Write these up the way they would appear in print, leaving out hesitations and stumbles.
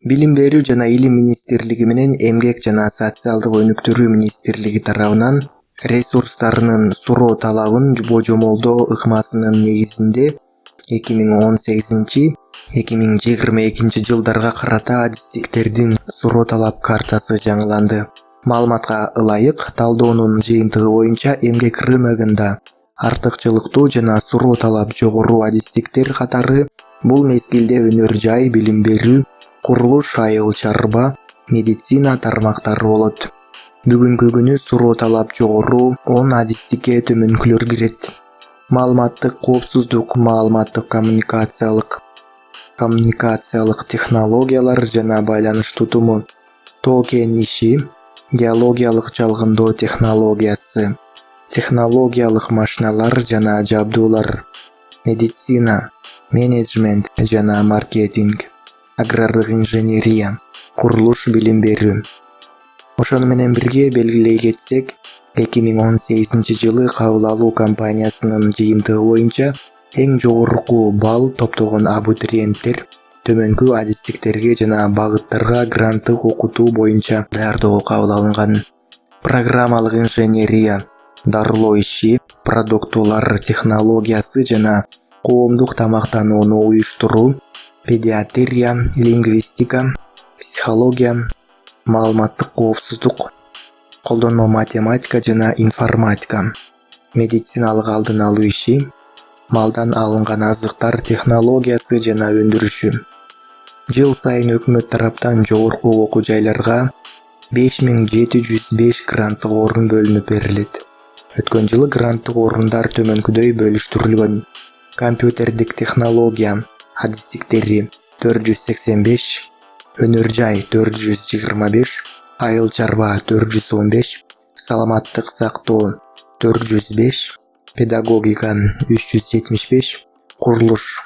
Билим берүү жана илим министрлиги менен Эмгек жана социалдык өнүктүрүү министрлиги тарабынан ресурстарынын суроо-талабын божомолдоо ыкмасынын негизинде 2018-2022 жылдарга карата адистиктердин суроо-талап картасы жаңыланды. Маалыматка ылайык талдоонун жыйынтыгы боюнча эмгек рыногунда артыкчылыктуу жана суроо-талап жогору адистиктер катары бул мезгилде өнөр жай, билим берүү, курулуш, айыл чарба, медицина тармактары болот. Бүгүнкү күнү суроо-талап жогору 10 адистикке төмөнкүлөр кирет. Маалыматтык-коопсуздук, маалыматтык-коммуникациялык технологиялар жана байланыш тутуму, тоо-кен иши, геологиялык жалгындоо технологиясы, технологиялык машиналар жана жабдуулар, медицина, менеджмент жана маркетинг, агрардык инженерия, курулуш, билим берүү. Ошону менен бирге белгилей кетсек, 2018 жылы кабыл алуу кампаниясынын жыйынтыгы боюнча эң жогорку балл топтогон абитуриенттер төмөнкү адистиктерге жана багыттарга гранттык окутуу боюнча даярдоого кабыл алынган. Программалык инженерия, дарылоо иши, продуктулар технологиясы жана коомдук тамактанууну уюштуруу, педиатрия, лингвистика, психология, маалыматтык-коопсуздук, колдонмо математика жана информатика, медициналык алдын алуу иши, малдан алынган азыктар технологиясы жана өндүрүшү. Жыл сайын өкмөт тараптан жогорку окуу жайларга 5705 гранттык орун бөлүнүп берилет. Өткөн жылы гранттык орундар төмөнкүдөй бөлүштүрүлгөн: компьютердик технология адистиктери 485, өнөр жай 425, айыл чарба 415, саламаттык сактоо 405, педагогика 375, курулуш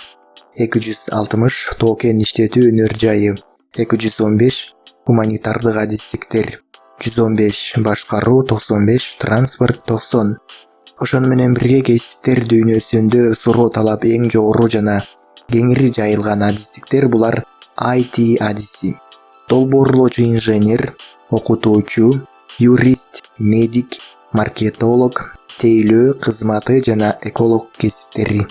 260, тоо-кен иштетүү өнөр жайы 215, гуманитардык адистиктер 115, башкаруу 95, транспорт 90. Ошону менен бирге кесиптер дүйнөсүндө суроо-талап эң жогору жана кеңири жайылган адистиктер булар: IT адиси, долбоорлоочу инженер, окутуучу, юрист, медик, маркетолог, тейлөө кызматы жана эколог кесиптери.